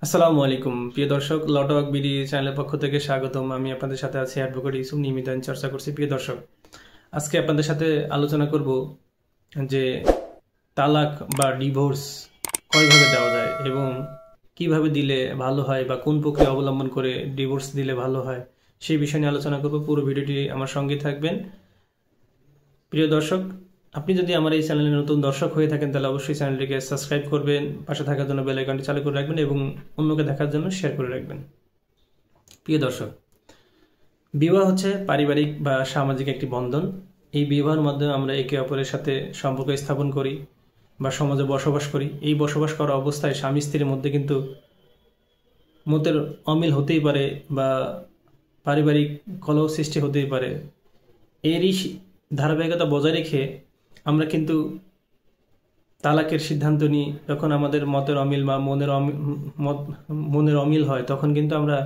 আসসালামু আলাইকুম প্রিয় দর্শক, লটক বিডি চ্যানেলের পক্ষ থেকে স্বাগতম। আমি আপনাদের সাথে আছি অ্যাডভোকেট ইউসুফ, নিয়মিত আইন চর্চা করছি। প্রিয় দর্শক, আজকে আপনাদের সাথে আলোচনা করব যে তালাক বা ডিভোর্স কয়ভাবে দেওয়া যায় এবং কিভাবে দিলে ভালো হয় বা কোন প্রক্রিয়া অবলম্বন করে ডিভোর্স দিলে ভালো হয়, সেই বিষয় নিয়ে আলোচনা করব। পুরো ভিডিওটি আমার সঙ্গে থাকবেন। প্রিয় দর্শক, আপনি যদি আমার এই চ্যানেলে নতুন দর্শক হয়ে থাকেন তাহলে অবশ্যই চ্যানেলটিকে সাবস্ক্রাইব করবেন, পাশে থাকার জন্য বেল আইকনটি চালু করে রাখবেন এবং অন্যকে দেখার জন্য শেয়ার করে রাখবেন। প্রিয় দর্শক, বিবাহ হচ্ছে পারিবারিক বা সামাজিক একটি বন্ধন। এই বিবাহের মাধ্যমে আমরা একে অপরের সাথে সম্পর্ক স্থাপন করি বা সমাজে বসবাস করি। এই বসবাস করা অবস্থায় স্বামী স্ত্রীর মধ্যে কিন্তু মতের অমিল হতেই পারে বা পারিবারিক কলহ সৃষ্টি হতেই পারে। এরই ধারাবাহিকতা বজায় রেখে আমরা কিন্তু তালাকের সিদ্ধান্ত নিই। যখন আমাদের মতের অমিল বা মনের অমিল হয়, তখন কিন্তু আমরা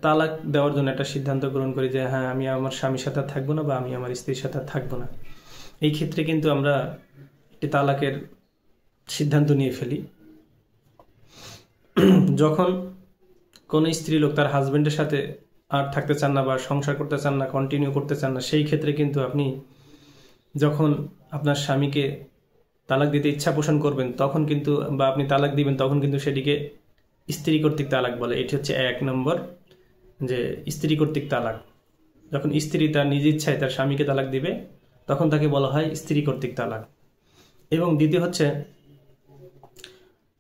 তালাক দেওয়ার জন্য একটা সিদ্ধান্ত গ্রহণ করি যে হ্যাঁ, আমি আমার স্বামীর সাথে থাকবো না বা আমি আমার স্ত্রীর সাথে থাকবো না। এই ক্ষেত্রে কিন্তু আমরা একটি তালাকের সিদ্ধান্ত নিয়ে ফেলি। যখন কোনো স্ত্রী লোক তার হাজব্যান্ডের সাথে আর থাকতে চান না বা সংসার করতে চান না, কন্টিনিউ করতে চান না, সেই ক্ষেত্রে কিন্তু আপনি যখন আপনার স্বামীকে তালাক দিতে ইচ্ছা পোষণ করবেন তখন কিন্তু বা আপনি তালাক দিবেন তখন কিন্তু সেটিকে স্ত্রী কর্তৃক তালাক বলে। এটি হচ্ছে 1 নম্বর, যে স্ত্রী কর্তৃক তালাক। যখন স্ত্রী তার নিজ ইচ্ছায় তার স্বামীকে তালাক দিবে তখন তাকে বলা হয় স্ত্রী কর্তৃক তালাক। এবং দ্বিতীয় হচ্ছে,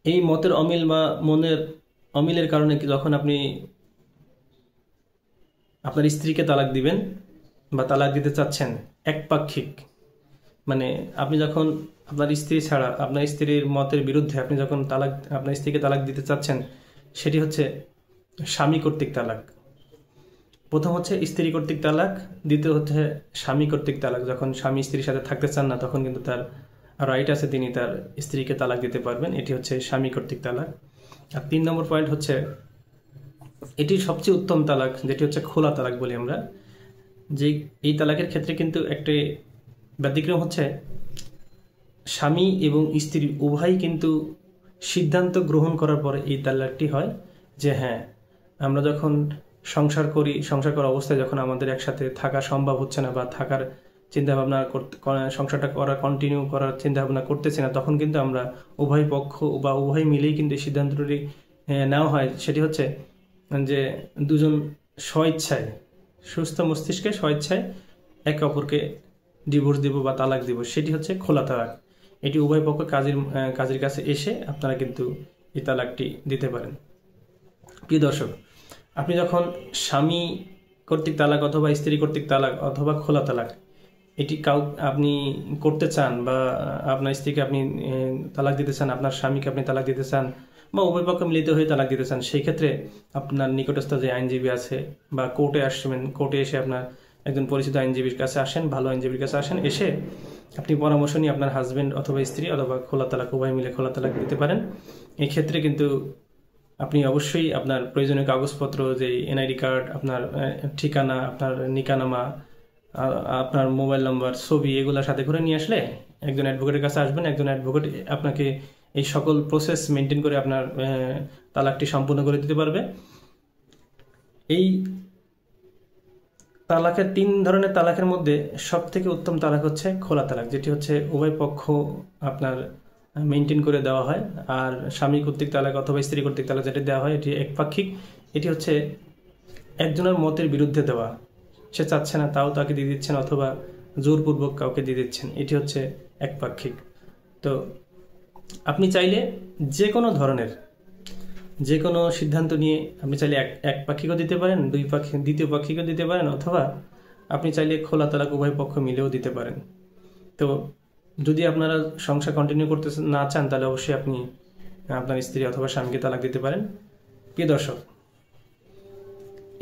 এই মতের অমিল বা মনের অমিলের কারণে যখন আপনি আপনার স্ত্রীকে তালাক দিবেন বা তালাক দিতে চাচ্ছেন একপাক্ষিক, মানে আপনি যখন আপনার স্ত্রী ছাড়া আপনার স্ত্রীর মতের বিরুদ্ধে আপনি যখন আপনার স্ত্রীকে তালাক দিতে চাচ্ছেন, সেটি হচ্ছে স্বামী কর্তৃক তালাক। প্রথম হচ্ছে স্ত্রী কর্তৃক তালাক, দ্বিতীয় হচ্ছে স্বামী কর্তৃক তালাক। যখন স্বামী স্ত্রীর সাথে থাকতে চান না তখন কিন্তু তার রাইট আছে, তিনি তার স্ত্রীকে তালাক দিতে পারবেন। এটি হচ্ছে স্বামী কর্তৃক তালাক। আর 3 নম্বর পয়েন্ট হচ্ছে, এটি সবচেয়ে উত্তম তালাক, যেটি হচ্ছে খোলা তালাক বলি আমরা। যে এই তালাকের ক্ষেত্রে কিন্তু একটি ব্যতিক্রম হচ্ছে, স্বামী এবং স্ত্রী উভয়ই কিন্তু সিদ্ধান্ত গ্রহণ করার পরে এই তালাকটি হয় যে হ্যাঁ, আমরা যখন সংসার করি, সংসার করার অবস্থায় যখন আমাদের একসাথে থাকা সম্ভব হচ্ছে না বা থাকার চিন্তাভাবনা সংসারটা কন্টিনিউ করার চিন্তাভাবনা করতেছি না, তখন কিন্তু আমরা উভয় পক্ষ বা উভয় মিলেই কিন্তু এই সিদ্ধান্তটি নেওয়া হয়। সেটি হচ্ছে যে দুজন স্বইচ্ছায়, সুস্থ মস্তিষ্কে স্বইচ্ছায় একে অপরকে ডিভোর্স দিব বা তালাক দিব, সেটি হচ্ছে খোলা তালাক। এটি উভয় পক্ষ কাজের কাছে এসে আপনারা কিন্তু এই তালাকটি দিতে পারেন। প্রিয় দর্শক, আপনি যখন স্বামী কর্তৃক তালাক অথবা স্ত্রী কর্তৃক তালাক অথবা খোলা তালাক এটি আপনি করতে চান বা আপনার স্ত্রীকে আপনি তালাক দিতে চান, আপনার স্বামীকে আপনি তালাক দিতে চান বা উভয় পক্ষ মিলিত হয়ে তালাক দিতে চান, সেই ক্ষেত্রে আপনার নিকটস্থ যে আইনজীবী আছে বা কোর্টে আসবেন, কোর্টে এসে আপনার একজন পরিচিত আইনজীবীর কাছে আসেন, ভালো আইনজীবীর কাছে আসেন, এসে আপনি পরামর্শ নিয়ে আপনার হাজব্যান্ড অথবা স্ত্রী অথবা খোলা তালাক উভয় মিলে খোলা তালাক দিতে পারেন। এই ক্ষেত্রে কিন্তু আপনি অবশ্যই আপনার প্রয়োজনীয় কাগজপত্র, যে এনআইডি কার্ড, আপনার ঠিকানা, আপনার নিকানামা, আপনার মোবাইল নাম্বার, ছবি, এগুলো সাথে করে নিয়ে আসলে একজন অ্যাডভোকেটের কাছে আসবেন। একজন অ্যাডভোকেট আপনাকে এই সকল প্রসেস মেনটেন করে আপনার তালাকটি সম্পূর্ণ করে দিতে পারবে। এই তালাকের 3 ধরনের তালাকের মধ্যে সব থেকে উত্তম তালাক হচ্ছে খোলা তালাক, যেটি হচ্ছে উভয় পক্ষ আপনার মেনটেন করে দেওয়া হয়। আর স্বামী কর্তৃক তালাক অথবা স্ত্রী কর্তৃক তালাক যেটি দেওয়া হয়, এটি একপাক্ষিক। এটি হচ্ছে একজনের মতের বিরুদ্ধে দেওয়া, সে চাচ্ছে না তাও তাকে দিয়ে দিচ্ছেন অথবা জোরপূর্বক কাউকে দিয়ে দিচ্ছেন, এটি হচ্ছে একপাক্ষিক। তো আপনি চাইলে যে কোনো সিদ্ধান্ত নিয়ে আপনি চাইলে একপাক্ষিকও দিতে পারেন, দ্বিতীয় পাক্ষিকও দিতে পারেন, অথবা আপনি চাইলে খোলা তালাক উভয় পক্ষ মিলেও দিতে পারেন। তো যদি আপনারা সংসার কন্টিনিউ করতে না চান তাহলে অবশ্যই আপনি আপনার স্ত্রী অথবা স্বামীকে তালাক দিতে পারেন। প্রিয় দর্শক,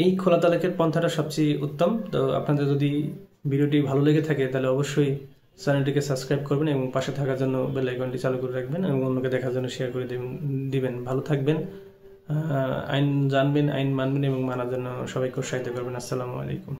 এই খোলা তালাকের পন্থাটা সবচেয়ে উত্তম। তো আপনাদের যদি ভিডিওটি ভালো লেগে থাকে তাহলে অবশ্যই চ্যানেলটিকে সাবস্ক্রাইব করবেন এবং পাশে থাকার জন্য বেল আইকনটি চালু করে রাখবেন এবং অন্যকে দেখার জন্য শেয়ার করে দিবেন। ভালো থাকবেন, আইন জানবেন, আইন মানবেন এবং মানার জন্য সবাইকে উৎসাহিত করবেন। আসসালামু আলাইকুম।